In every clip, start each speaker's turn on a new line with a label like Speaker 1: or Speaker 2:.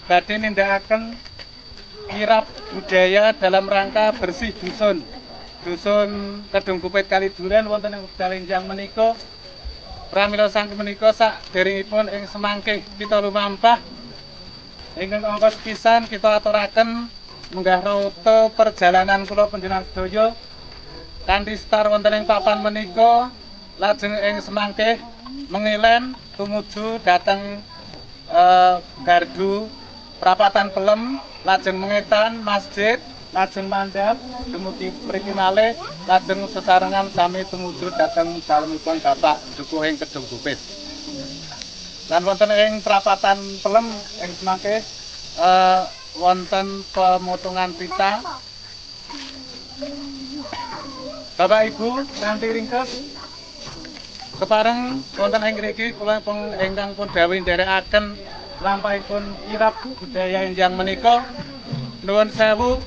Speaker 1: Badhe nindakaken kirab budaya dalam rangka bersih dusun. Dusun Kedung Kupit Kaliduren wonten ing wekdal enjang menika pramila saking menika saderengipun ing semangkih kita lumampah ingkang angka sepisan kita aturaken munggah rute perjalanan kula panjenengan sedaya kanthi star wonten ing papan menika lajeng ing semangkih mengilen tumuju dhateng gardu Prapatan Pelem, lajeng mengetan masjid, lajeng mandhap, dumugi mriki malih, lajeng sesarengan sami tumuju dhateng dalemipun Bapak Dukuh ing Kedung Kupit. Lan wonten ing Prapatan Pelem ing semangkih wonten pemotongan pita. Bapak Ibu kanthi ringkes kepareng wonten ing mriki kula ingkang pun dawuh nderekaken lampahipun kirab budaya enjang menika nuwun sewu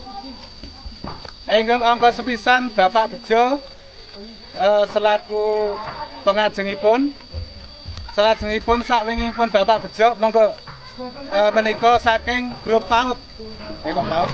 Speaker 1: ingkang angka sepisan Bapak Bejo selaku pengajengipun salajengipun sakwingipun Bapak Bejo monggo menika saking grup PAUD PAUD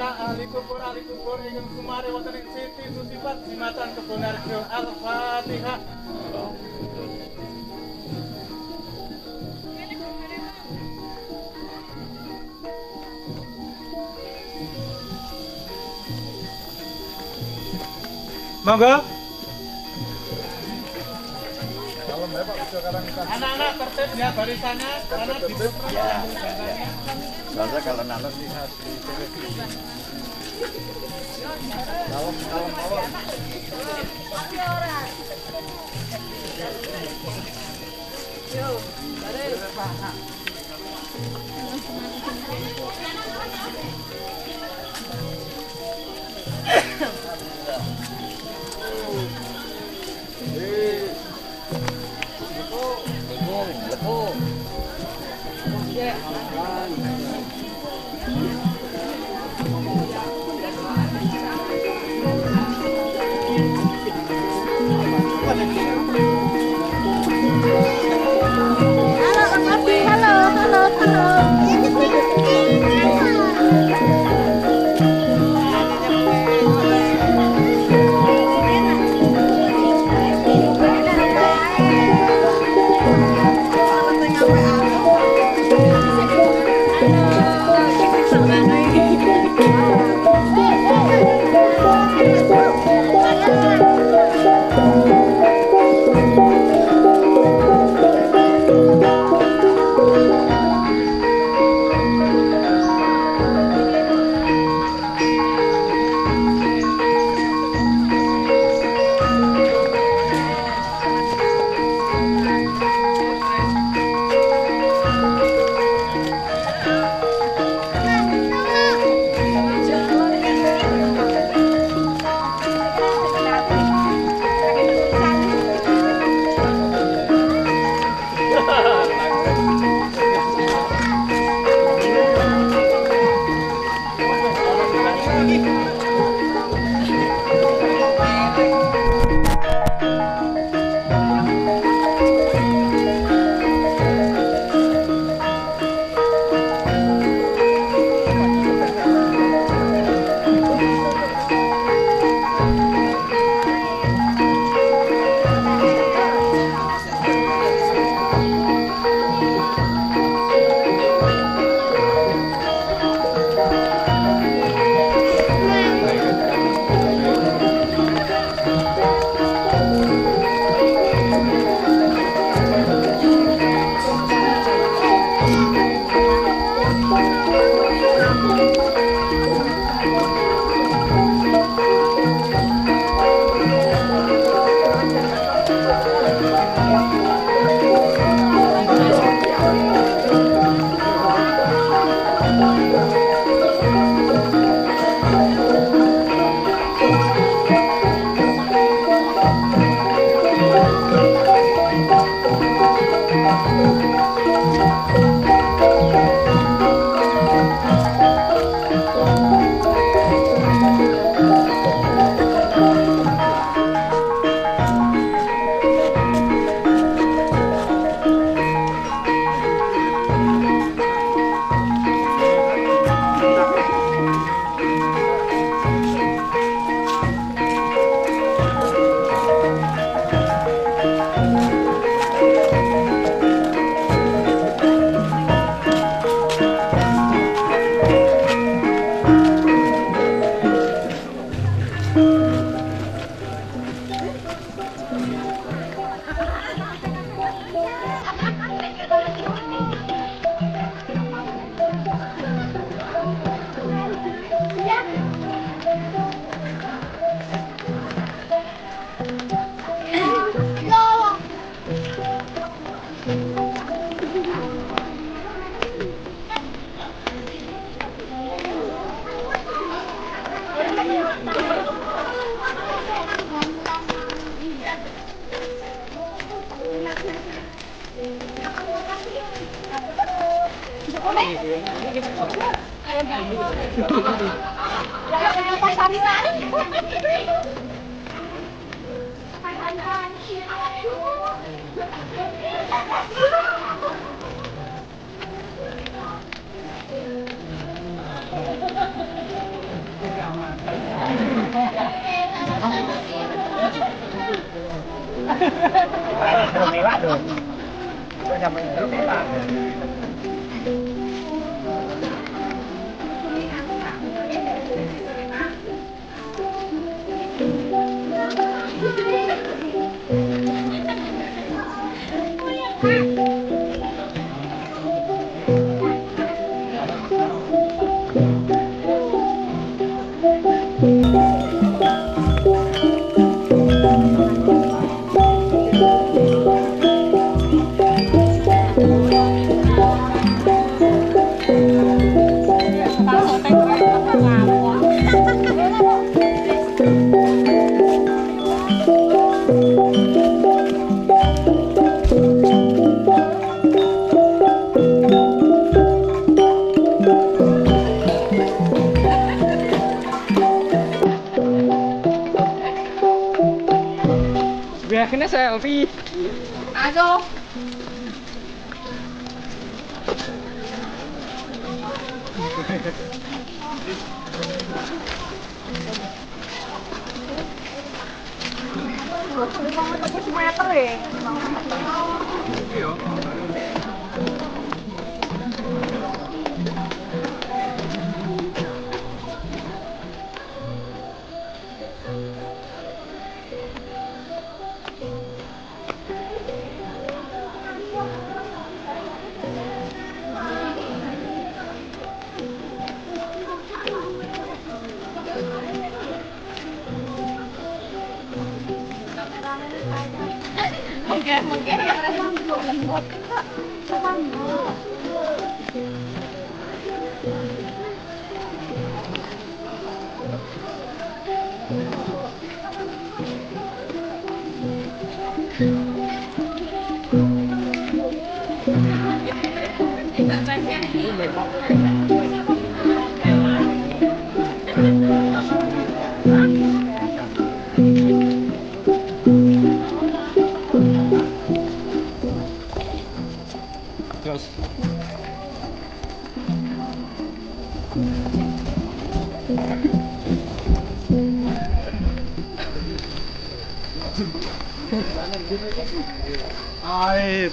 Speaker 1: ahli kubur ingin kumari wonten ing Siti Susipat Jimatan Kebonarjo. Al-Fatihah. Monggo. Anak-anak tertib ya barisannya karena di
Speaker 2: Biasa kalau nanas bisa di televisi. Kalem. Mewah tuh. Kok sampai itu mewah.
Speaker 3: Akhirnya selfie.
Speaker 4: Ayo. Meter ya. Mungkin lembut.
Speaker 3: Terus.
Speaker 2: Air.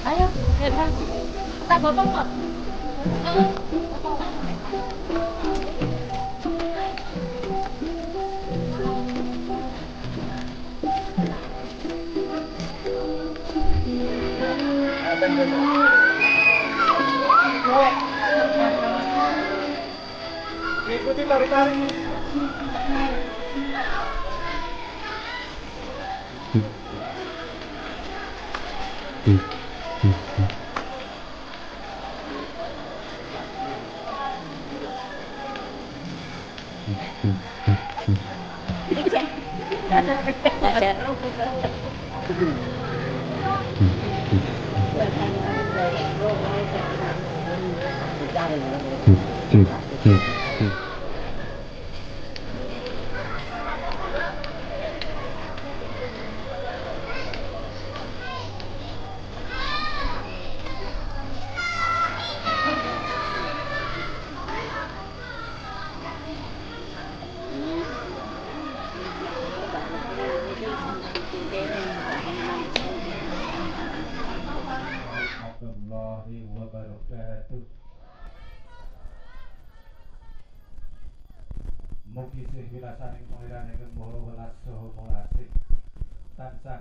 Speaker 2: Ayo, tak potong kok. Ikuti tarik-tarik.
Speaker 5: warahmatullahi wabarakatuh. Mugi sih wilasaning pangeran ingkang maha welas saha maha asih tansah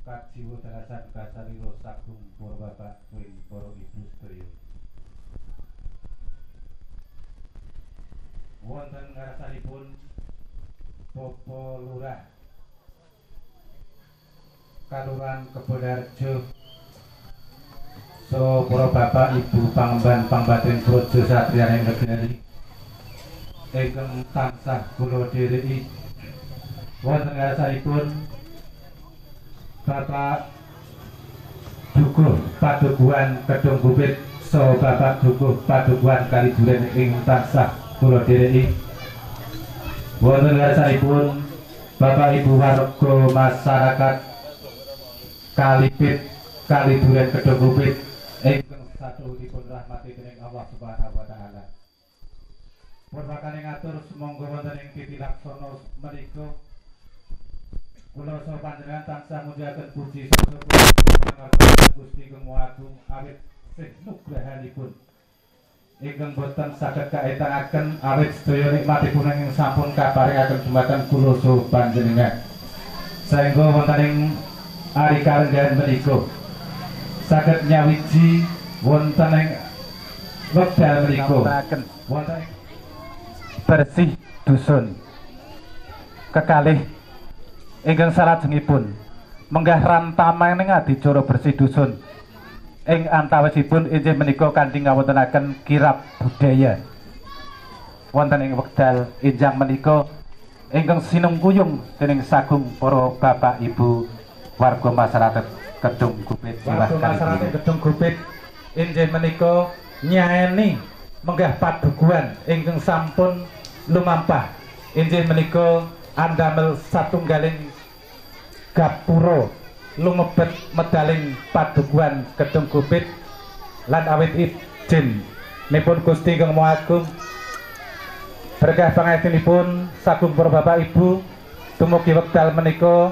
Speaker 5: kajiwa darasan kasarira sagung para bapak kuwi para ibu sedaya. Wonten ngarsanipun Bapak Lurah Kalurahan Kebodarjo, so para bapak ibu pangemban pangbatin projo satriyaning negari ingkang tansah kula dhereki. Wonten ngarsanipun Bapak Dukuh Padukuhan Kedung Bukit, so Bapak Dukuh Padukuhan Kaliduren ing tansah kula dhereki. Wonten ngarsanipun Bapak Ibu warga masyarakat Kalipit Kaliduren Kedung Bukit ingkang satunipun rahmati dening Allah Subhanahu wa taala. Pun bakal ngatur semonggo wonten ing titilaksana menika kula saha panjenengan tansah mujahaken puji syukur Gusti Kang Maha Agung awit sih nugrahanipun ingkang boten saged kaetangaken awit sedaya nikmatipun ing sampun kaparingaken dumateng kula saha panjenengan. Saengga wonten ing ari kalenggahan menika saged nyawiji wonten ing wekdal menika wonten bersih dusun kekalih ingkang salajengipun menggah rantamaning adicara bersih dusun ing antawisipun inggih menika kanthi ngawontenaken kirab budaya wonten ing wekdal enjang menika ingkang sinungkuyung dening sagung para bapak ibu warga masyarakat Kedung Gupit Kedung Gupit inggih menika nyaeni menggah padukuhan ingkang sampun lumampah inggih menika andamel satunggaling gapura lumebet medaling padukuhan Kedung Gupit lan awit ijin nipun Gusti Kang Maha Agung berkah pangestunipun sagung para bapak ibu dumugi wekdal menika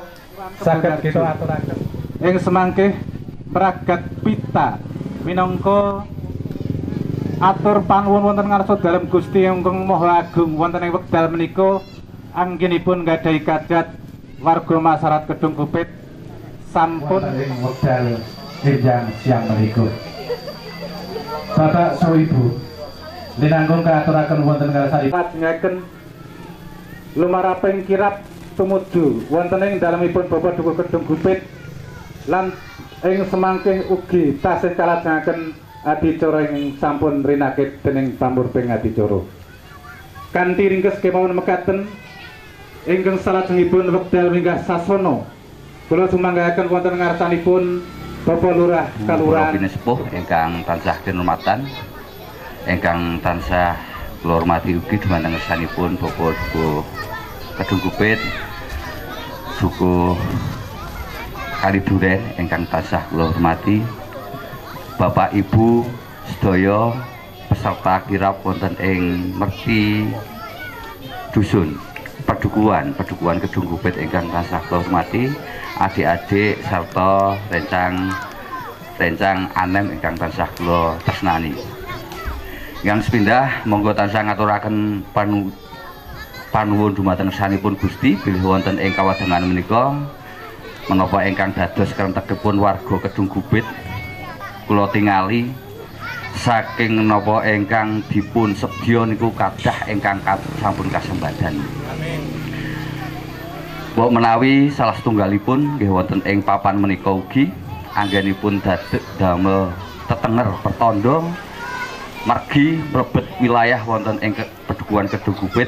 Speaker 5: saged kita aturaken ing semangkih pragat pita minangka atur panuwun wonten ngarsa dalem Gusti ingkang Maha Agung wonten ing wekdal menika anggenipun gadhahi kadat warga masyarakat Kedung Gupit sampun ing wekdal enjang siang menika. Bapak so Ibu linanggung kaaturaken wonten ngarsanipun lajengaken lumaraping kirab tumuju wonten ing dalemipun Bapak Dukuh Kedung Gupit lan ing semangkih ugi tasih kalajengaken adicara ing sampun rinakit dening pamurbing adicara. Kanthi ringkes kemawon mekaten ingkang salajengipun wekdal minggah sasana kula sumanggahaken wonten ngarsanipun Bapak Lurah Kalurahan
Speaker 6: Sepuh ingkang tansah kinurmatan ingkang tansah kula hormati ugi dumateng ngarsanipun Bapak Dukuh Kedung Gupit Dukuh Kaliduren ingkang tansah kula hormati Bapak Ibu sedaya peserta kirab wonten ing merti dusun Padukuhan Kedung Gupit ingkang tansah kula hormati adik-adik sarta rencang anem ingkang tansah kula tresnani. Ingkang sepindah monggo tansah ngaturaken panuwun dumateng sanipun Gusti bilih wonten ing kawadangan menika menapa ingkang dados krentegipun warga Kedung Gupit kula tingali saking menapa ingkang dipun sedya niku kadah ingkang sampun kasembadan. Amin. Mbok menawi salah setunggalipun nggih wonten ing papan menika ugi anggenipun damel tetenger pertanda margi mlebet wilayah wonten ing Padukuhan Kedung Gupit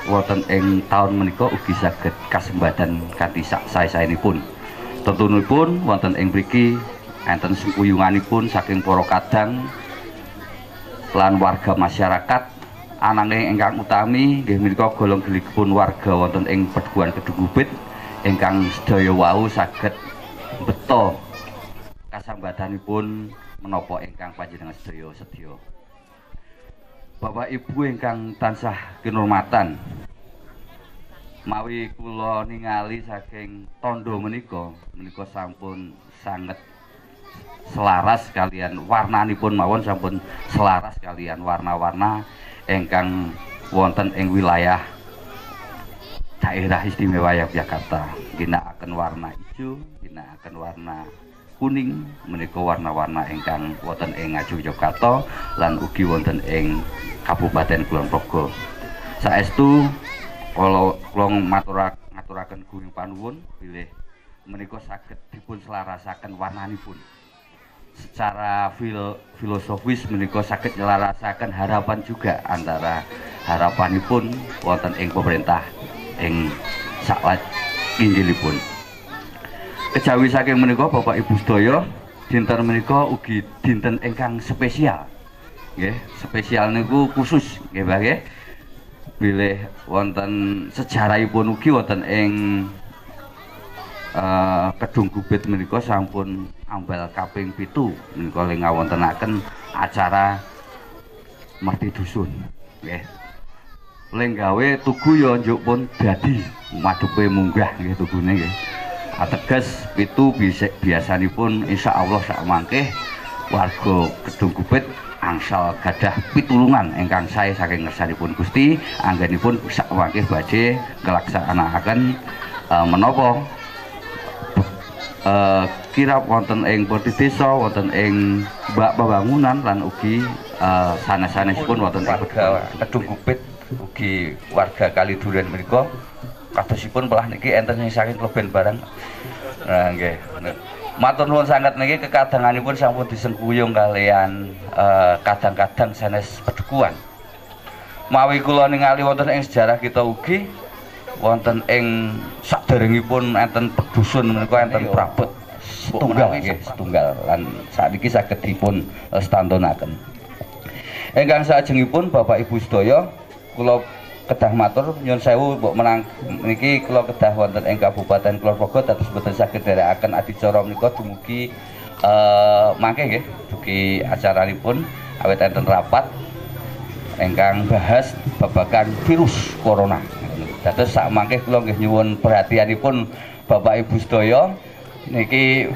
Speaker 6: wonten ing taun menika ugi saged kasembadan kanthi sae-saenipun. Tentunipun wonten ing mriki enten sengkuyunganipun saking para kadang lan warga masyarakat, ananging ingkang utami nggih menika golong gelikipun warga wonten ing Padukuhan Kedung Gupit ingkang sedaya wau saged beto kasambadanipun menapa ingkang panjenengan sedaya sedya. Bapak Ibu ingkang tansah kinurmatan, mawi kula ningali saking tondo menika sampun sanget selaras kalian warnanipun mawon, sampun selaras kalian warna-warna ingkang wonten ing wilayah daerah istimewa Yogyakarta. Ginakaken warna ijo, ginakaken warna kuning, menika warna-warna ingkang wonten ing Ngaju Yogyakarta lan ugi wonten ing Kabupaten Kulon Progo. Saestu kula ngaturaken gunging panuwun bilih menika saged dipun selarasaken warnanipun. Secara filosofis menika saged nyelarasaken harapan juga antara harapanipun wonten ing pemerintah ing sakwat inggilipun. Kejawi saking menika Bapak Ibu sedaya, dinten menika ugi dinten ingkang spesial. Nggih, spesial niku khusus nggih Pak nggih. Bilih wonten sejarahipun ugi wonten ing Kedung Gupit menika sampun ambal kaping 7 menika leng ngawontenaken acara Merti Dusun nggih. Leng gawe tugu ya njuk pun dadi madhepe munggah nggih tugune nggih. Ateges 7 biasanipun insyaallah sak mangke warga Kedung Gupit angsal gadah pitulungan ingkang sae saking ngersanipun Gusti anggenipun sak mangke badhe nglaksanakaken menapa kirap wonten ing Peti Desa, wonten ing pembangunan lan ugi sanes-sanesipun wonten ing Kedung Gupit ugi warga Kaliduren menika kadosipun belah niki enten sing saking kleben barang. Nah nggih. Matur nuwun sanget niki kekadanganipun sampun disengkuyung kalian kadang-kadang sanes Padukuhan. Mawi kula ningali wonten ing sejarah kita ugi wonten ing saderengipun enten pedusun menika enten prabot setunggal nggih, setunggal lan sakniki saged dipun standonaken. Ingkang salajengipun Bapak Ibu sedaya kula kedah matur nyuwun sewu mbok menang niki kula kedah wonten ing Kabupaten Kulon Progo dados boten saged nderekaken adicara menika dumugi mangke nggih dugi acaranipun awit enten rapat ingkang bahas babagan virus corona. Dados sak mangke kula nggih nyuwun perhatianipun Bapak Ibu sedaya niki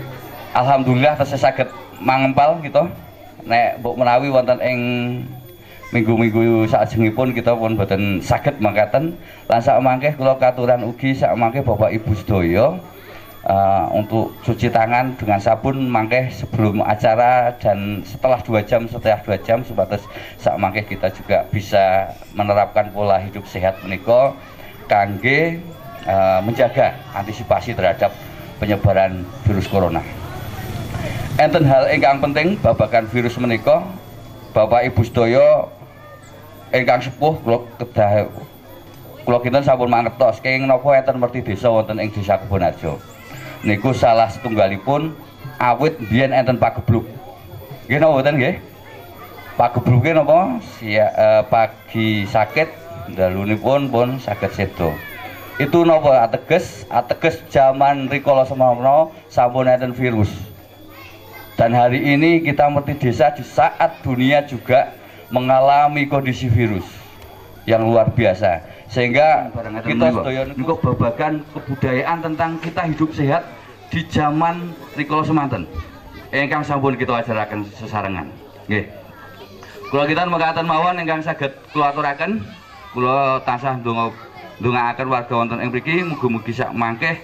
Speaker 6: alhamdulillah tesih saged mangempal kita nek mbok menawi wonten ing minggu-minggu salajengipun kita pun boten saged mangkaten lan sak mangke kula katuran ugi sak mangke Bapak Ibu sedaya untuk cuci tangan dengan sabun mangke sebelum acara dan setelah 2 jam sebatas sak mangke kita juga bisa menerapkan pola hidup sehat menika kangge menjaga antisipasi terhadap penyebaran virus corona. Enten hal ingkang penting babagan virus menika Bapak Ibu sedaya ingkang sepuh kula kinten sampun mangertos kenging napa enten Merti Desa wonten ing Desa Kebonarjo. Niku salah setunggalipun awit biyen enten pagebluk. Nggih napa mboten nggih? Pagebluke napa pagi sakit dalunipun pun saged sedo. Itu napa ateges zaman rikala semana sampun enten virus. Dan hari ini kita Merti Desa di saat dunia juga mengalami kondisi virus yang luar biasa sehingga kita sedaya niku babagan kebudayaan tentang kita hidup sehat di zaman rikala semanten ingkang sampun kita ajaraken sesarengan nggih. Kula kinten mekaten mawon ingkang saged kula aturaken kula tansah ndongaaken warga wonten ing mriki mugi-mugi sak mangke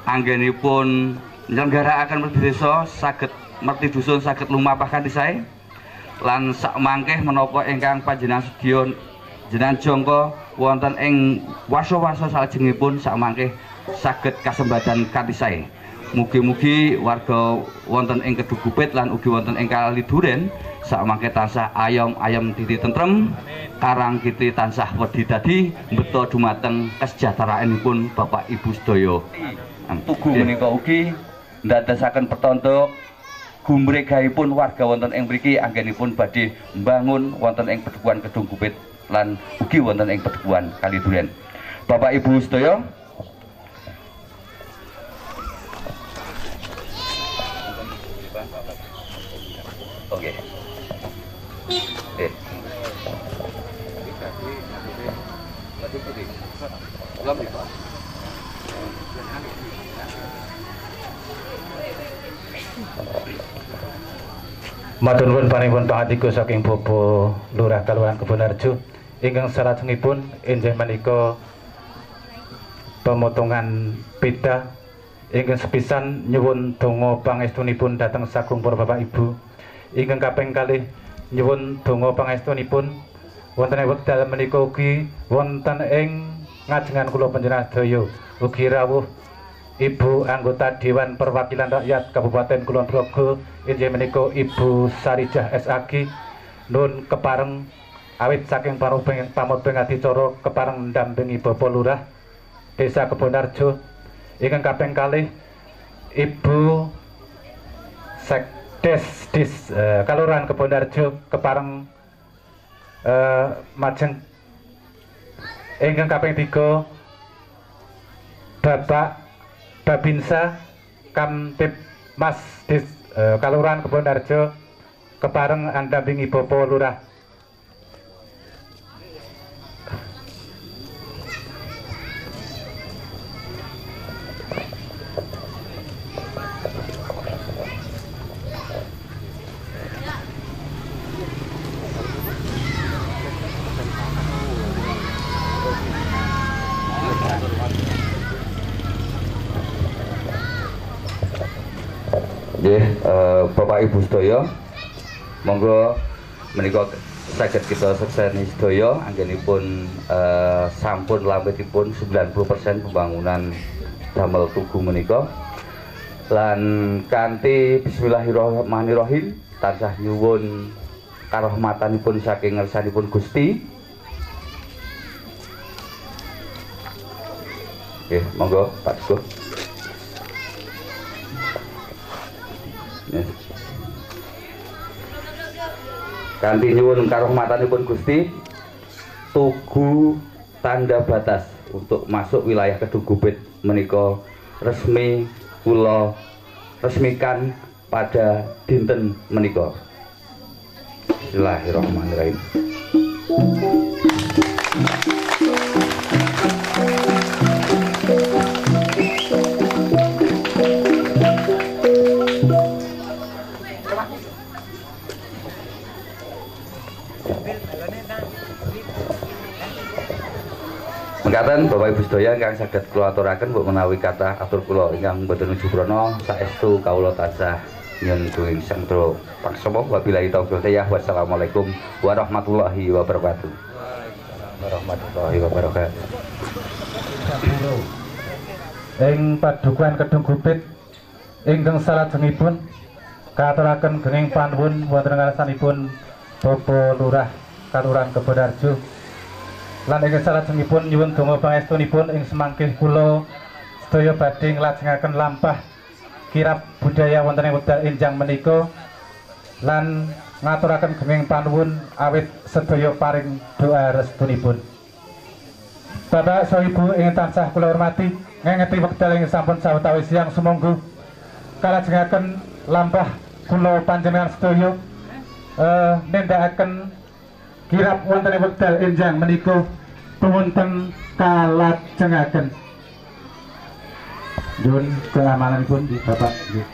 Speaker 6: anggenipun nyelenggaraken Merti Desa saged Merti Dusun saged lumapah kanthi sae lan sak mangkeh menapa ingkang panjenengan sedya jenengan jangka wonten ing wasa-wasa salajengipun sak mangkeh saged kasembadan kanthi sae. Mugi-mugi warga wonten ing Kedugupit lan ugi wonten ing Kaliduren sakmangke tansah ayom-ayom titi tentrem, karang kiti tansah wedi dadi mbeta dumateng kesejahteraanipun Bapak Ibu sedaya. Tugu menika ugi ndadosaken pertanda gumregahipun warga wonten ing mriki anggenipun badhe mbangun wonten ing Pedukuhan Kedugupit lan ugi wonten ing Pedukuhan Kaliduren. Bapak Ibu sedaya, oke.
Speaker 5: Matur nuwun paringipun pangatika saking Bapak Lurah Kelurahan Kebonarjo ingkang salajengipun inggih menika pemotongan peda ingkang sepisan nyuwun donga pangestunipun dhateng sagung para Bapak Ibu. Ingkang kaping kalih nyuwun donga pangestunipun wonten ing wekdal menika ugi wonten ing ngajengan kula panjenengan sedaya ugi rawuh Ibu anggota Dewan Perwakilan Rakyat Kabupaten Kulon Progo inggih menika Ibu Sarijah SAG nun kepareng awit saking pamodeng adicara kepareng ndampingi Bapak Lurah Desa Kebonarjo. Ingkang kaping kalih Ibu Sekdes Kelurahan Kebonarjo kepareng majeng. Ingkang kaping 3 Bapak Babinsa Kamtib Mas Kelurahan Kebonarjo kepareng andampingi Bapak Lurah.
Speaker 6: Bapak Ibu sedaya, monggo menika saged kita sekseni sedaya anggenipun sampun lambetipun 90% pembangunan damel tugu menika. Lan kanthi bismillahirrahmanirrahim tansah nyuwun karahmatanipun saking ngersanipun Gusti. Nggih, monggo Pak Teguh. Kanthi nyuwun karahmatanipun Gusti, tugu tanda batas untuk masuk wilayah Kedugupit menika resmi kula resmikan pada dinten menika. Bismillahirrahmanirrahim. Mekaten Bapak Ibu sedaya ingkang saged kula aturaken mbok menawi kathah atur kula ingkang boten nuju prana saestu kawula tansah nyuwun duwing sengtra paksama. Wabillahi taufiq hidayah. Wassalamualaikum warahmatullahi wabarakatuh. Warahmatullahi wabarakatuh.
Speaker 5: Ing Padukuhan Kedugupit ingkang salajengipun katuraken genging panuwun wonten ngarsanipun Bapak Lurah Kelurahan Kebonarjo. Lan ingkang salajengipun nyuwun donga pangestunipun ing semangkih kula sedaya badhe nglajengaken lampah kirab budaya wonten ing wekdal enjang menika lan ngaturaken genging panuwun awit sedaya paring doa restunipun. Bapak saha Ibu ingkang tansah kula hormati, ngengeti wekdal ing sampun sawetawis siang sumangga kalajengaken lampah kula panjenengan sedaya nindakaken kirab wonten ing wekdal enjang menika wonten kalajengaken. Nyuwun keamalanipun di Bapak nggih.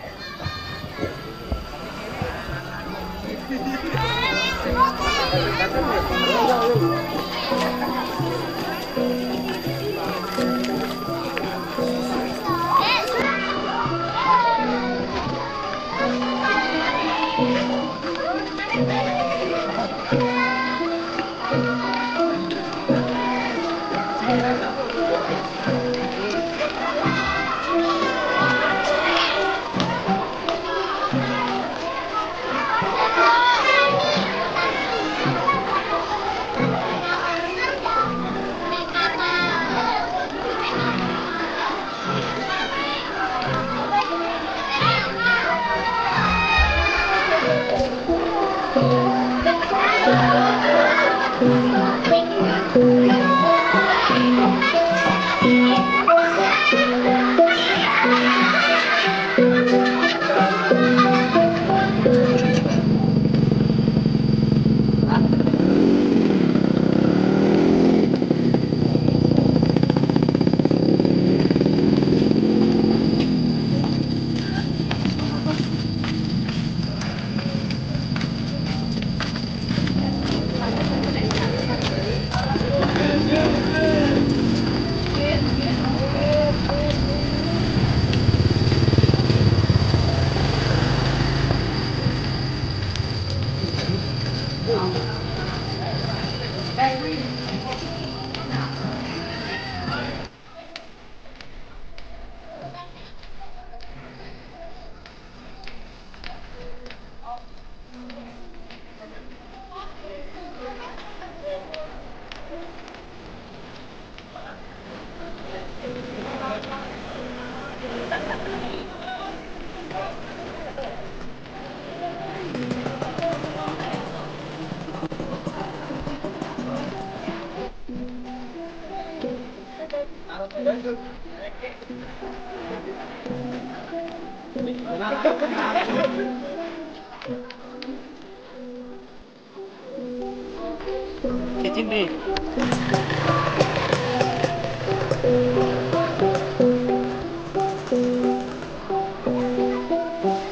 Speaker 3: Izin deh.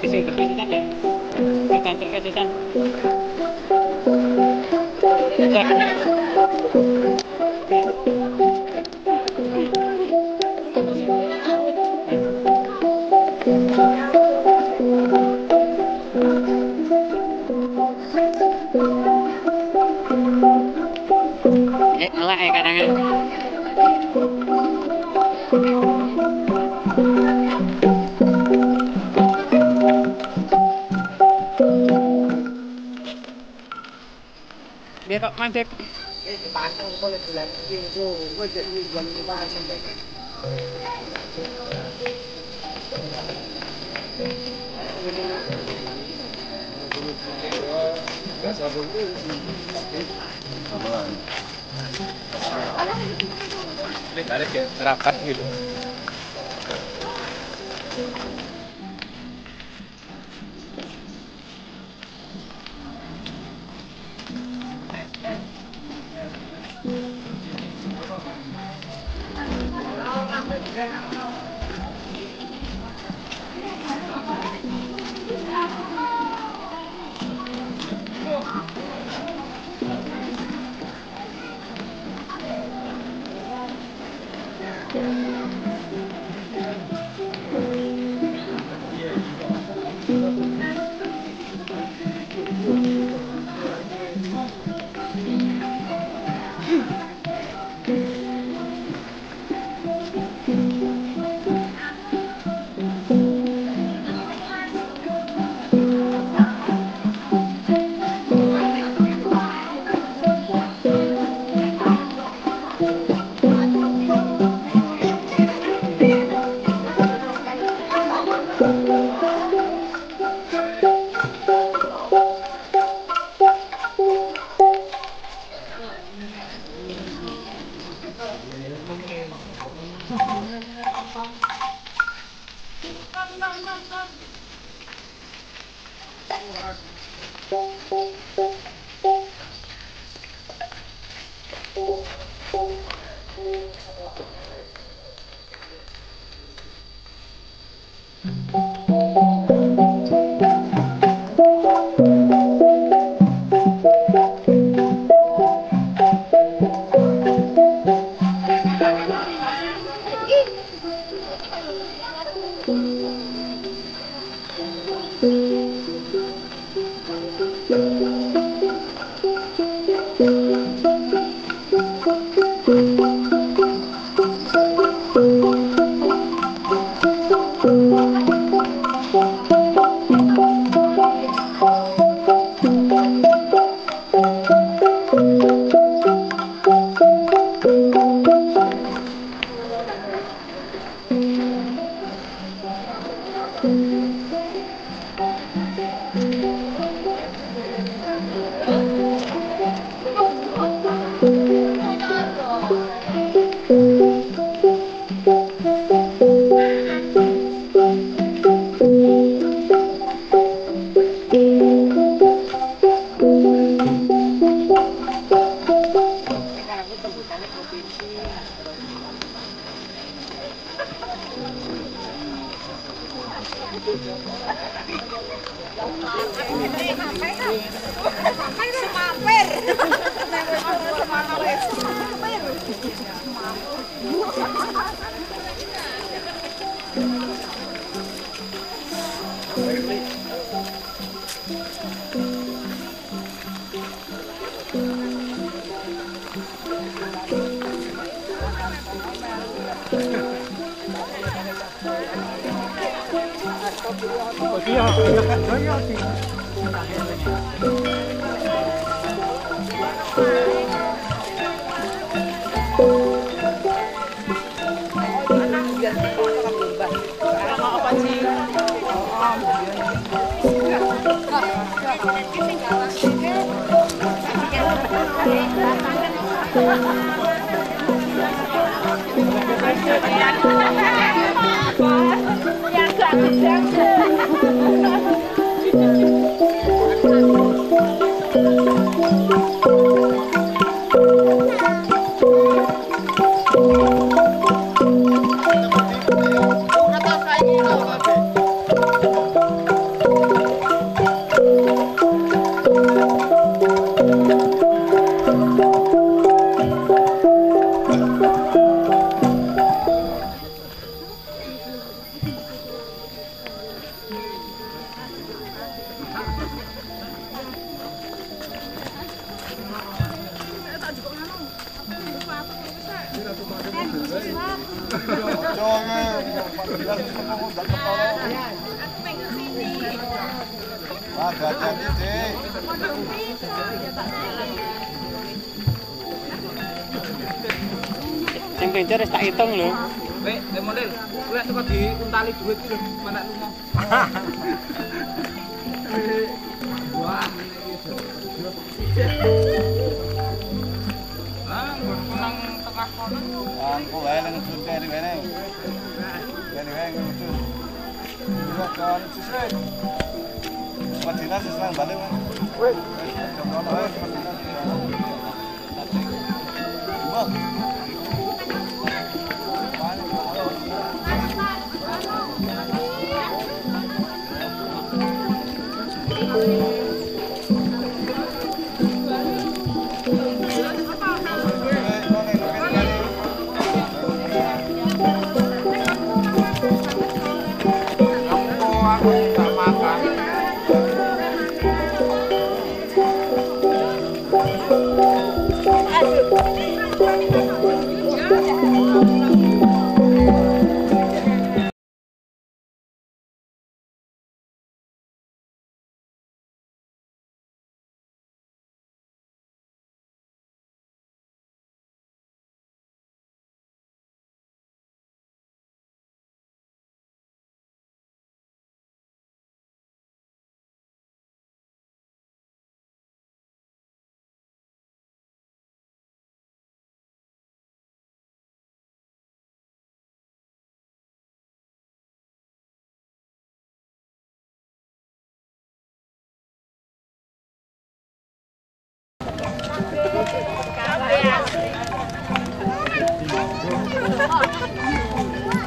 Speaker 3: Kesisan ya. Kesisan. Ngelak ya kadang-kadang. Biar kok mandek.
Speaker 2: Pasang boleh bulan itu, gue jadi bulan 5 sampai.
Speaker 1: Tarik ya, rapat gitu.
Speaker 3: Sing kencur wis tak hitung lho.
Speaker 1: Nek model, kuwi teko diuntali duit iki lho, mana lunga. Wah. Nang tengah kono.
Speaker 7: Aku wae nang jute di kene. Kene wae ngutus. Wis kan sisre. Padina sisre balik. Woi. Coba wae padina. Wah.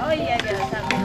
Speaker 4: Oh iya dia sambil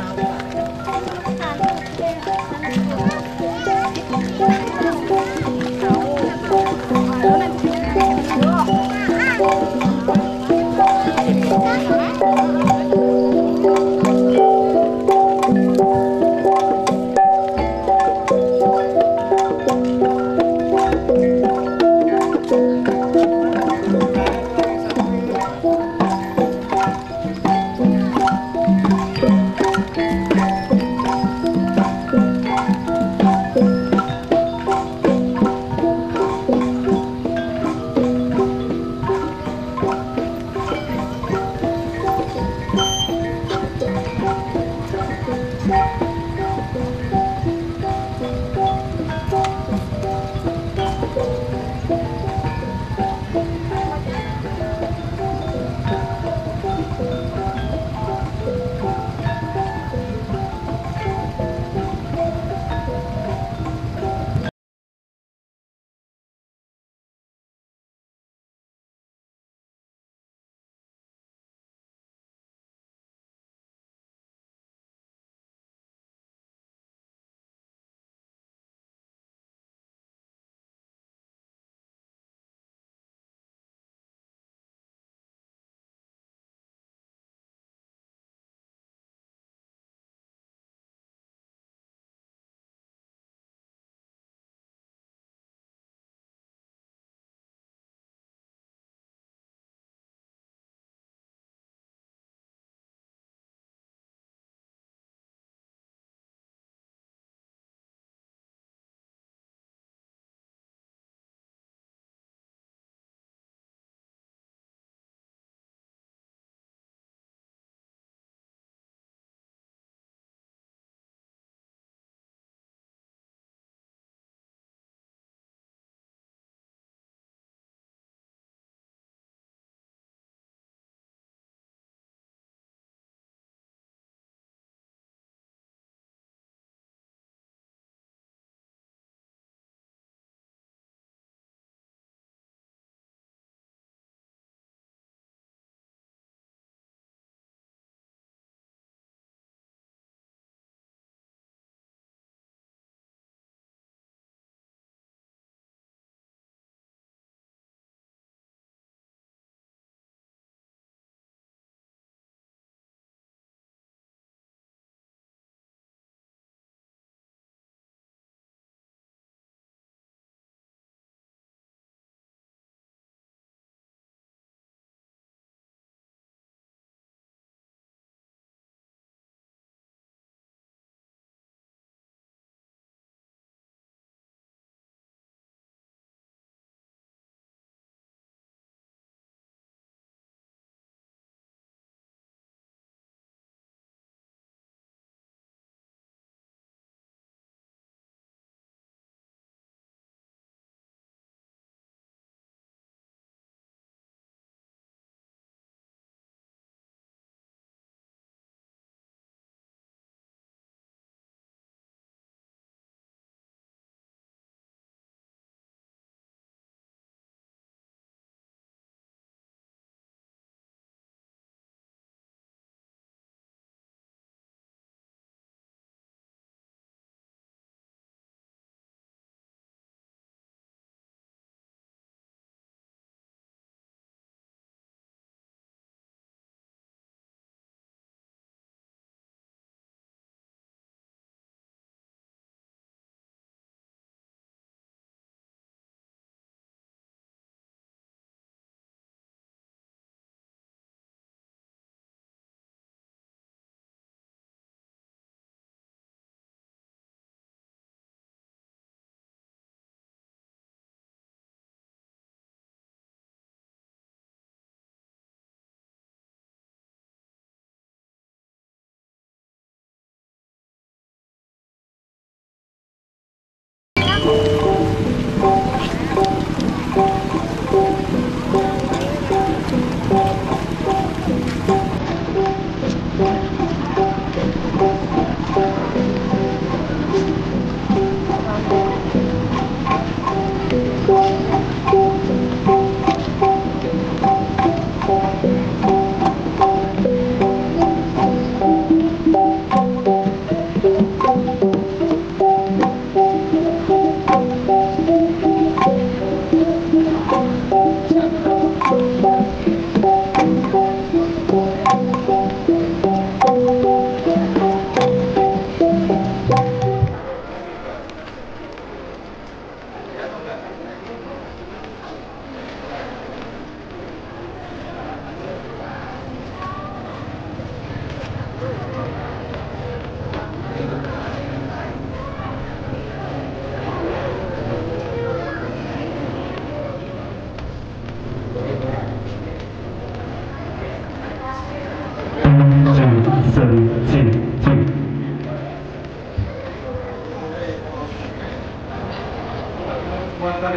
Speaker 5: Wonten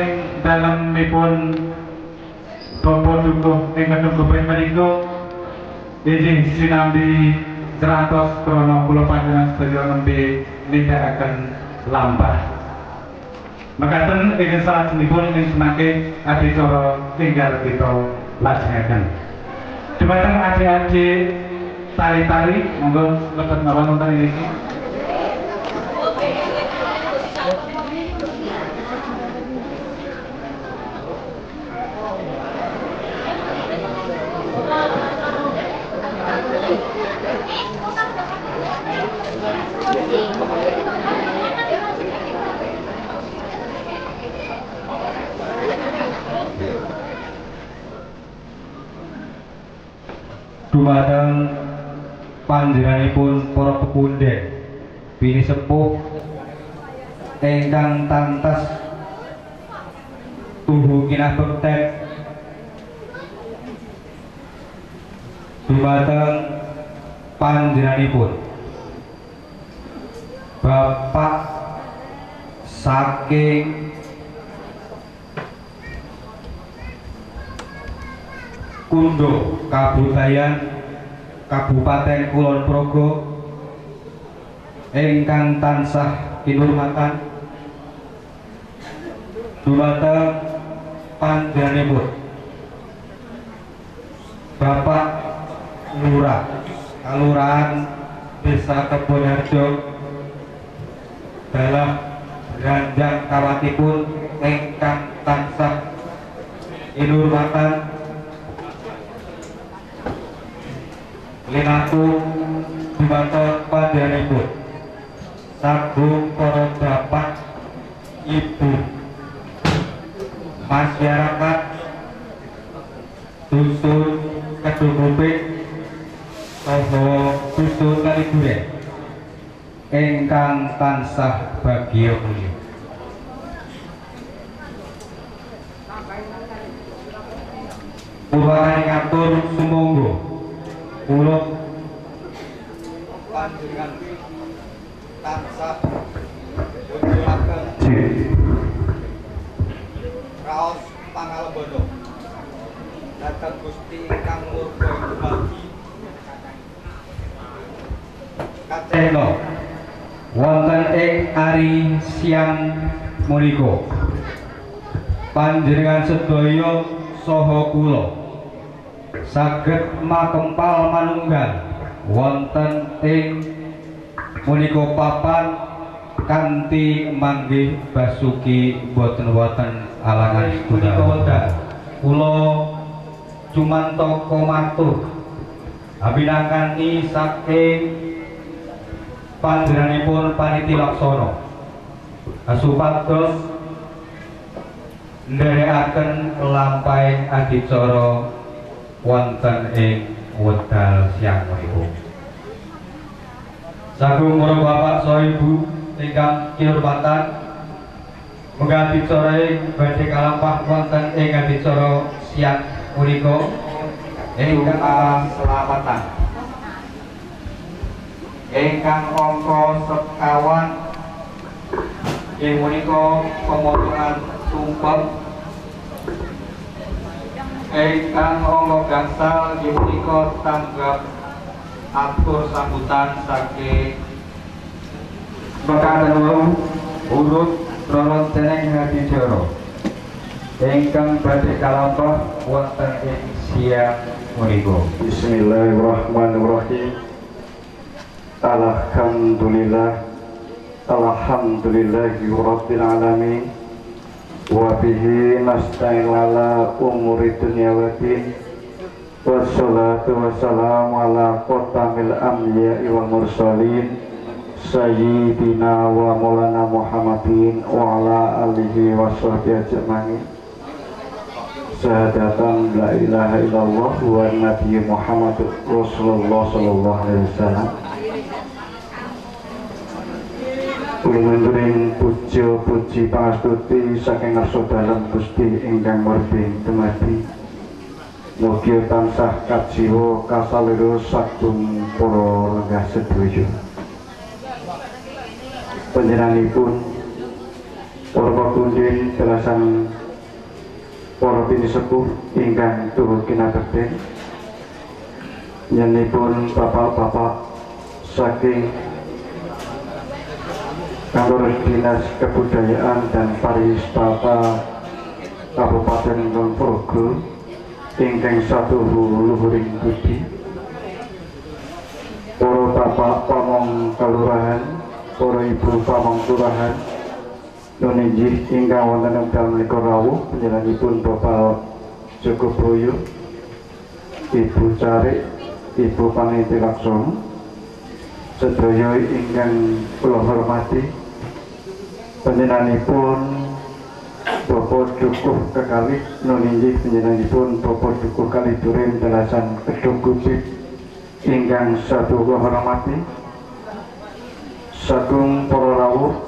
Speaker 5: ing dalemipun Bapak Dukuh ing Kedung Gupit menika inggih sinambi ceratos krana kula panjenengan sedaya nembe nindakaken lambah. Mekaten ingin salajengipun ngsunake adicara tinggal kita lajengaken. Dumateng adik-adik tari-tari monggo lebet mawon wonten iki.
Speaker 8: Dumateng panjenenganipun para pepundhen bini sepuh ingkang tantas tuhu kinah bekten, dumateng panjenenganipun Bapak saking Kundo Kabudayan Kabupaten Kulon Progo ingkang tansah kinurmatan, dumateng panjenenganipun Bapak Lurah Kelurahan Desa Kebonharjo dalam ranjang kawatipun ingkang tansah kinurmatan linaku dumateng panjenenganipun sagung para bapak ibu masyarakat dusun Kedung Gupit saha dusun Kaliduren ingkang tansah bagya mulya. Purwakani ngatur sumangga kula panjenengan tansah njulaken raos pangalebono dhateng Gusti ingkang murka dumadi kacena wonten ing ari siang menika panjenengan sedaya saha kula saged makempal manunggal wonten ing menika papan kanthi manggih basuki boten wonten alangan punika wonten kula cumantaka matur abinangkani saking panjenenganipun panitia laksana supados nderekaken lampahing adicara wonten ing wekdal siang menika. Sagung para bapak saha ibu ingkang kinurmatan, menggah adicara badhe kalampah wonten ing adicara siang menika ingkang selamatan ingkang angka sekawan ing menika pemotongan sumpah ingkang angka gangsal inggih punika tanggap atur sambutan saking mekaten wau urut roron dening adicara ingkang badhe kalampah wonten ing siang menika.
Speaker 9: Bismillahirrahmanirrahim. Alhamdulillahi rabbil alamin. Wa bihi nasta'in ala umuri dunya waddin. Wassalatu wassalamu ala qatamil anbiya'i wal mursalin sayyidina wa maulana Muhammadin wa ala alihi wa sahbihi ajma'in. Syahadatan la ilaha illallah wa nabi Muhammad Rasulullah sallallahu alaihi wasallam. Ulun puja puji pangastuti saking ngarsa dalem Gusti ingkang murbi dumadi mugi tansah kajiwa kasalira sagung para lenggah sedaya. Panjenenganipun para pagundhin dalasan para pinisepuh ingkang turut kinabekti, nyenipun bapak-bapak saking Kantor Dinas Kebudayaan dan Pariwisata Kabupaten Ponorogo ingkang luhuring budi, para bapak pamong kalurahan, para ibu pamong kelurahan nun inggih ingkang wonten ing dalem menika rawuh panjenenganipun Bapak Joko Boyo, Ibu Carik, Ibu Paniti Laksono, sedaya ingkang kula hormati, panjenenganipun Bapak Dukuh kekalih nun inggih panjenenganipun Bapak Dukuh Kaliduren dalasan Kedung Gubik ingkang satu kula hormati, sagung para rawuh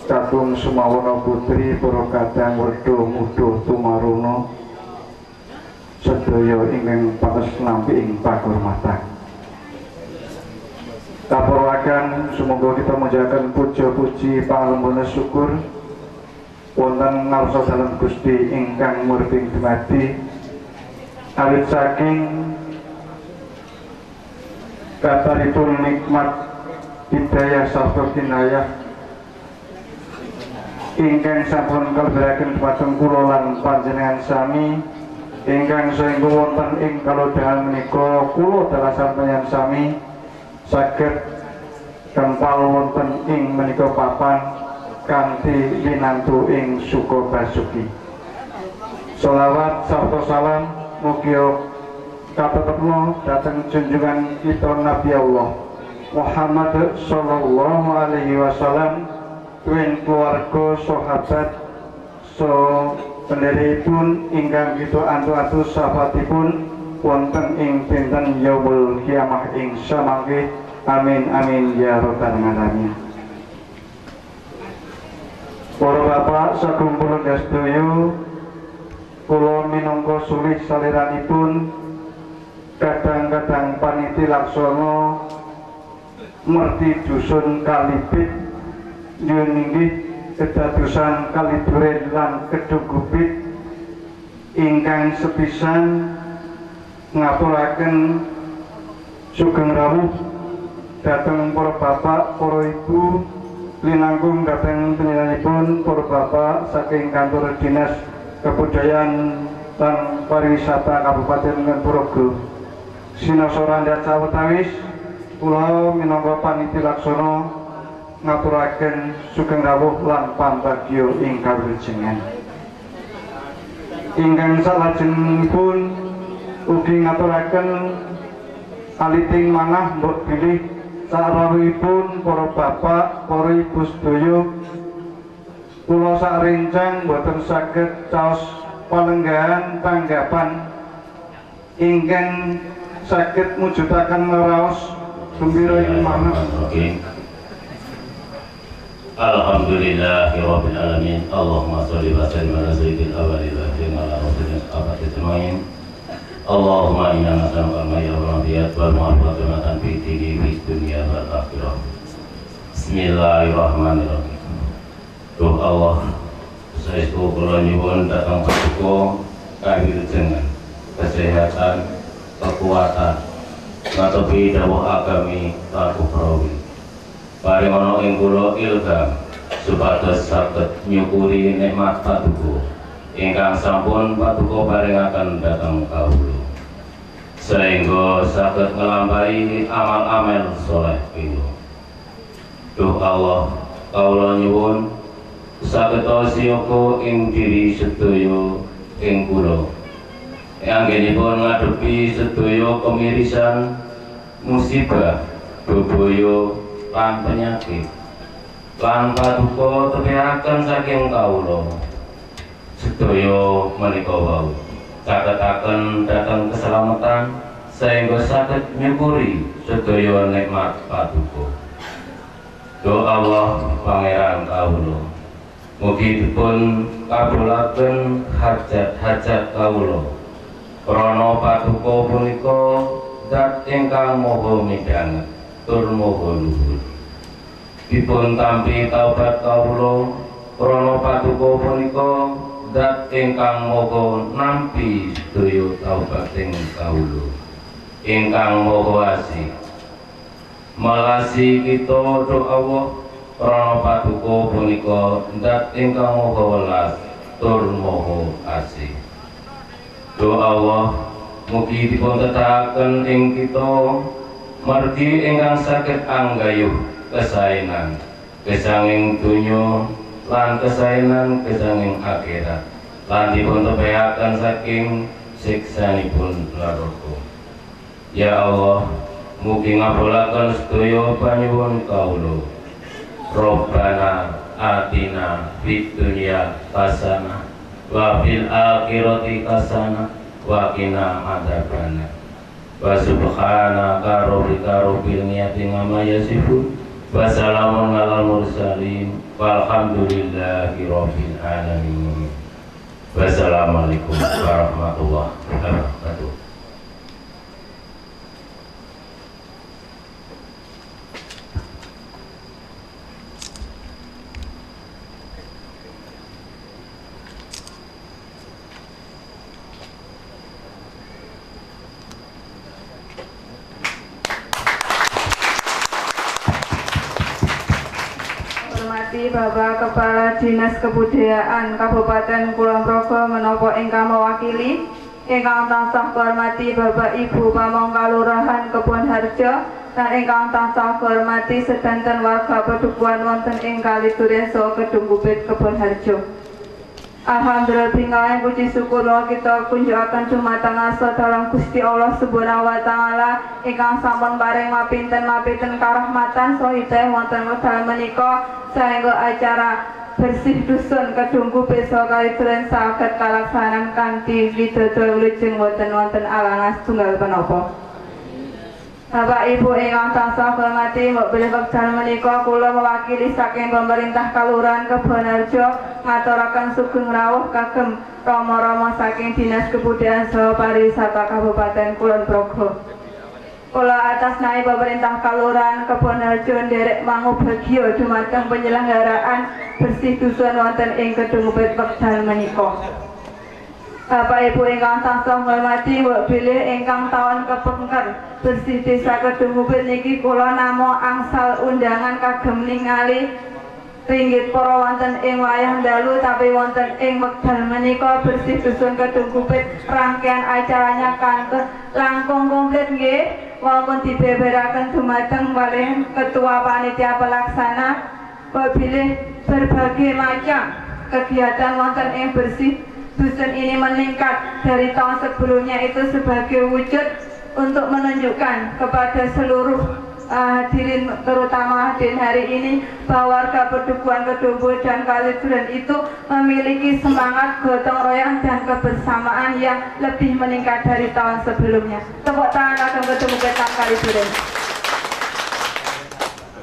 Speaker 9: kakung sumawana putri para kadang werda muda tumaruna sedaya ingkang patos nampi ing pakurmatan. Kapuraken sumangga kita mujahaken puja-puji pangalemuna syukur wonten ngarsa dalem Gusti ingkang murbing dumadi awit saking kathahipun nikmat hidayah sarta kinayah ingkang sampun kalebetaken dhateng kula lan panjenengan sami ingkang saengga wonten ing kalodhangan menika kula dalasan panjenengan sami saged kempal wonten ing menika papan kanthi winantu ing suka basuki. Sholawat sarta salam mugi katetepna dhateng junjungan kita Nabi Allah Muhammad sallallahu alaihi wasallam, tuwin keluarga sahabat so pendheripun ingkang kita antu-antu sahabatipun wonten ing dinten yaumul kiamah ing samangke. Amin amin ya rabbal alamin. Para bapak sagung kula sedaya, kula minangka sulih saliranipun kadang-kadang Paniti Laksana Merti Dusun Kalibit nyuwun inggih kedadosan Kaliduren lan Kedung Gubik ingkang sepisan ngaturaken sugeng rawuh dhateng para bapak, para ibu, linangkung dhateng panjenenganipun para bapak saking Kantor Dinas Kebudayaan dan Pariwisata Kabupaten Ponorogo. Sinasa randhat sawetawis kula minangka Paniti Laksana ngaturaken sugeng rawuh lan pambagya ing kawilujengan. Ingkang salajengipun ugi ngaturaken aliting manah mbok bilih sarawuhipun para bapak, para ibu sedaya. Kula sarencang boten saged caos palenggahan tanggapan ingkang saged mujudaken raos gembira ing manah.
Speaker 10: Alhamdulillahirabbil alamin. Allahumma shalli wa sallim ala sayyidil awwalin wal akhirin ala rasulil ajmain. Allahumma inna nas'aluka al-mayra wal afiyat wal mu'afiyata fi dini fid dunya wal akhirah. Bismillahirrahmanirrahim. Duh Allah, saestu kula nyuwun dhateng paduka kawilujengan, kesehatan, kekuatan, ngatepi dawuh agami lan ukhrawi. Paring ana ing kula ilham supados saged nyukuri nikmat paduka ingkang sampun paduka paringaken dhateng kawula, sehingga saged nglampahi amal-amal saleh kula. Duh Allah, kawula nyuwun saged siyaga ing diri sedaya ing kula anggenipun ngadepi sedaya kemirisan, musibah, bebaya lan penyakit lan paduka tepiaken saking kawula sedaya menika wau caketaken dhateng keselamatan sehingga saged nyukuri sedaya nikmat paduka. Doa Allah pangeran kawula mugi dipun kabulaken hajat-hajat kawula Prana paduka punika zat ingkang maha midhanget tur maha luhur. Dipun tampi taubat kawula, prana paduka punika zat ingkang maha nampi sedaya taubating kawula. Ingkang maha asih. Malasi kita do Allah, prana paduka punika zat ingkang maha welas tur maha asih. Do Allah, mugi dipun tetahaken ing kita margi ingkang saged anggayuh kesaenan kesanging donya lan kesaenan kesanging akhirat lan dipun tepayaken saking siksanipun neraka. Ya Allah, mugi ngabulaken sedaya panyuwun kawula. Rabbana atina fid dunya hasanah wa fil akhirati hasanah wa qina adzabannar. Wa subhanaka rabbika rabbil izzati amma yasifun wa salamun alal mursalin walhamdulillahi rabbil alamin. Wassalamualaikum warahmatullahi wabarakatuh.
Speaker 11: Bapak Kepala Dinas Kebudayaan Kabupaten Kulon Progo menapa ingkang mewakili, ingkang tansah hormati Bapak Ibu Pamong Kalurahan Kebon Harjo lan ingkang tansah hormati sedanten warga Padukuhan wonten ing Kaliduren saha Kedung Kupit Kebon Harjo. Alhamdulillah bingkawan puji syukur kita kunjukaken dumateng asa dalam Gusti Allah Subhanahu wa taala ingkang sampun paring mapinten karahmatan saha hidayah wonten wekdal menika saengga acara bersih dusun Kedung Kupit saha Kaliduren saged kalaksanan kanthi widodara wilujeng wonten alangan tunggal punapa. Bapak Ibu ingkang tansah hormati, bilih wekdal menika kula mewakili saking pemerintah Kalurahan Kebon Harjo ngaturaken sugeng rawuh kagem rama-rama saking Dinas Kebudayaan saha Pariwisata Kabupaten Kulon Progo. Kula atas nama pemerintah Kalurahan Kebon Harjo nderek mangu bagya dumateng penyelenggaraan bersih dusun wonten ing Kedung Kupit wekdal menika. Bapak Ibu ingkang tansah hormati, bilih ingkang taun kepengker bersih desa Kedung Kupit niki kula namung angsal undangan kagem ningali ringgit para wonten ing wayah dalu, tapi wonten ing wekdal menika bersih dusun Kedung Kupit rangkaian acaranya kantos langkung komplit nggih, walaupun dibeberaken dumateng kalih ketua panitia pelaksana, bilih berbagai macam kegiatan wonten ing bersih dusun ini meningkat dari tahun sebelumnya itu sebagai wujud untuk menunjukkan kepada seluruh hadirin terutama hadirin hari ini bahwa warga Padukuhan Kedung Kupit dan Kaliduren itu memiliki semangat gotong royong dan kebersamaan yang lebih meningkat dari tahun sebelumnya. Tepuk tangan kagem Kedung Kupit dan Kaliduren.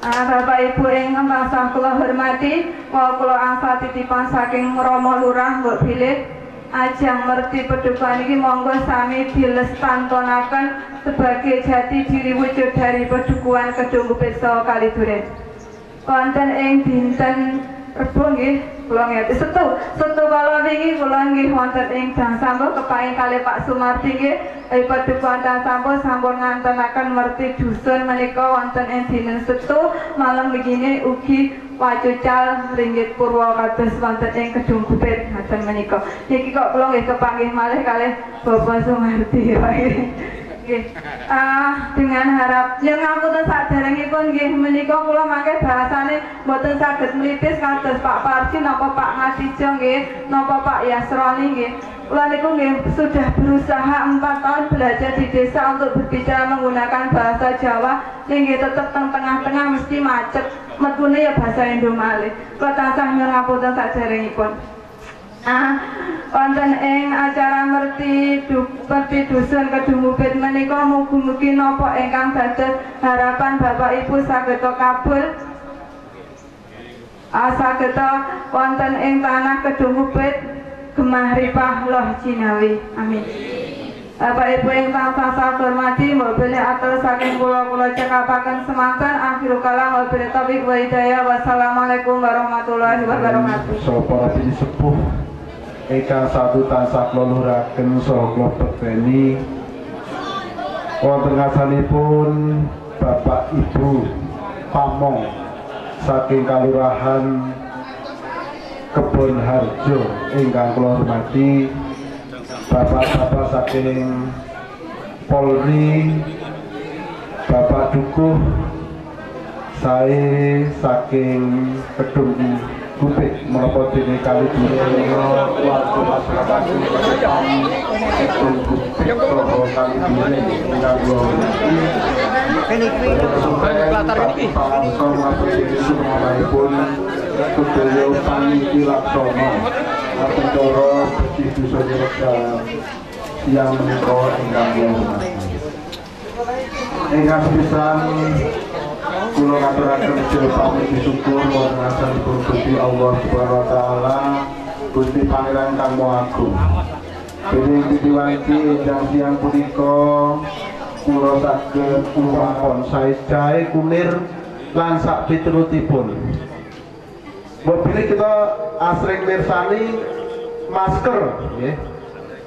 Speaker 11: Bapak Ibu ingkang tansah kula hormati, kula angsal titipan saking Rama Lurah mbok bilih ajang merti Padukuhan ini monggo sami dilestantonaken sebagai jati diri wujud dari Padukuhan Kedung Kupit saha Kaliduren. Wonten ing dinten Rebo nggih kula ngeti Setu kala wingi kula nggih wonten ing Dang Sambo kepaing kalih Pak Sumardi nggih Padukuhan Dang Sambo sampun ngantenaken merti dusun menika wonten ing dinten Setu malam begini ugi wacucal ringgit purwa kados wonten ing Kedung Kupit ngaten menika. Niki kok kula nggih kepanggih malih kalih Bapak Sumardi nggih. Dengan harap yen ngapunten saderengipun nggih menika kula mangke bahasane mboten saged mlipis kados Pak Parji napa Pak Ngadijo nggih napa Pak Yasroni nggih. Kula niku nggih sudah berusaha 4 tahun belajar di desa untuk berbicara menggunakan bahasa Jawa nggih tetep teng tengah-tengah mesti macet. Metune ya bahasa Indo malih. Kula tansah nyuwun ngapunten saderengipun. Wonten ing acara merti dusun Kedung Kupit menika mugi-mugi napa ingkang dados harapan Bapak Ibu saged kabul. Saged wonten ing tanah Kedung Kupit gemah ripah loh jinawi. Amin. Bapak Ibu ingkang tansah hormati, mobilnya atur saking kula cekapaken semanten akhirul kalam wabillahi taufiq wa hidayah. Wassalamualaikum warahmatullahi wabarakatuh.
Speaker 9: So para sepuh ingkang satu tansah leluraken saha kula bekteni wonten ngasanipun Bapak Ibu pamong saking Kalurahan Kebon Harjo ingkang kula hormati, bapak-bapak saking Polri, Bapak Dukuh, saya saking Kedung Gupit menapa dene Kaliduren warga masyarakat Kedung Gupit saha Kaliduren ingkang kula hormati. Latar iki Kudaya Paniki Laksono Acara bersih dosa nyegah siang menika ingkang kula ingkang pisan kula ngaturaken paniki syukur wonten ngasanipun Gusti Allah Subhanahu wa taala, Gusti Pangeran kang Maha Agung. Dening titiwangi ingkang siang punika kula saged uwahon sae kunir lan sak piturutipun. Mobil kita asring mirsani masker, ya.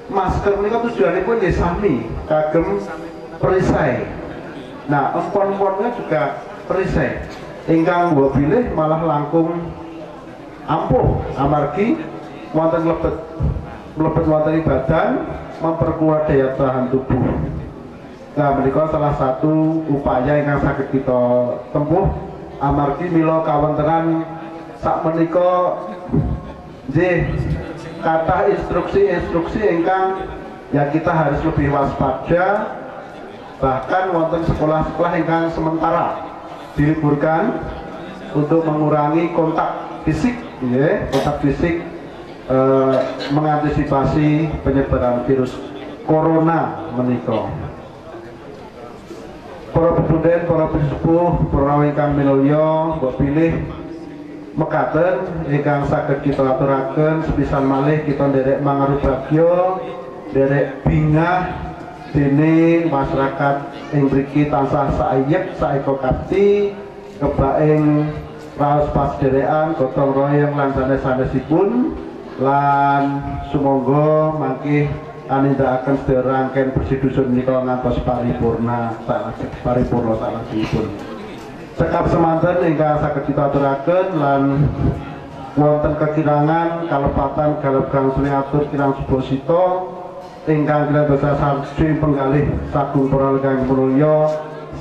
Speaker 9: Masker ini kan tujuannya pun ya sami, kagem perisai. Nah, empon-emponnya juga perisai. Ingkang mbok pilih malah langkung ampuh, amargi wonten mlebet wonten badan memperkuat daya tahan tubuh. Nah, menika salah satu upaya ingkang saged kita tempuh amargi mila kawontenan sak menika nggih kathah instruksi ingkang ya kita harus lebih waspada, bahkan wonten sekolah-sekolah ingkang sementara diliburkan untuk mengurangi kontak fisik, ya, kontak fisik mengantisipasi penyebaran virus corona menika. Para pepundhen, para sepuh, para ingkang minulya, mbok pilih mekaten ingkang saged kita aturaken sepisan malih kita nderek mangarubagya, nderek bingah dene masyarakat ing mriki tansah saayek saeka kapti kebaing raos pasderekan gotong royong lan sanes-sanesipun lan sumangga mangke anindakaken sedaya rangkaian bersih dusun menika ngantos paripurna salajengipun. Cekap semanten ingkang saged kita aturaken lan wonten kekirangan kalepatan galep gangsuli atur kirang subasita ingkang kira dosa sarjui penggalih sagung para ingkang mulya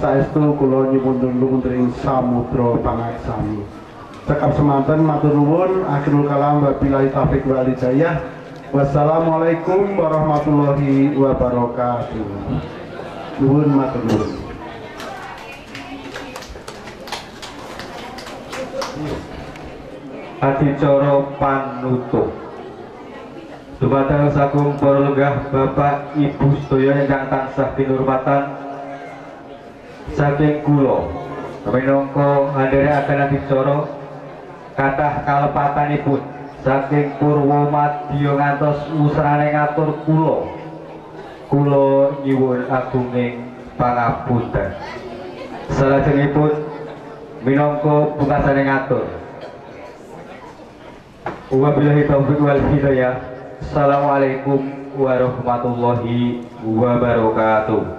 Speaker 9: saestu kula nyuwun lumunturing samudra pangaksami. Cekap semanten matur nuwun, akhirul kalam wabillahi taufiq wal hidayah. Wassalamualaikum warahmatullahi wabarakatuh. Nuwun matur nuwun.
Speaker 8: Adicara panutup dumateng sagung para lenggah Bapak Ibu sedaya ingkang tansah kinurmatan saking kula minangka ngandherekaken adicara kathah kalepatanipun saking Purwomadya ngantos usrane ngatur kula nyuwun agunging pangapunten. Salajengipun minangka pungkasane ngatur wabillahi taufiq wal hidayah. Assalamualaikum warahmatullahi wabarakatuh.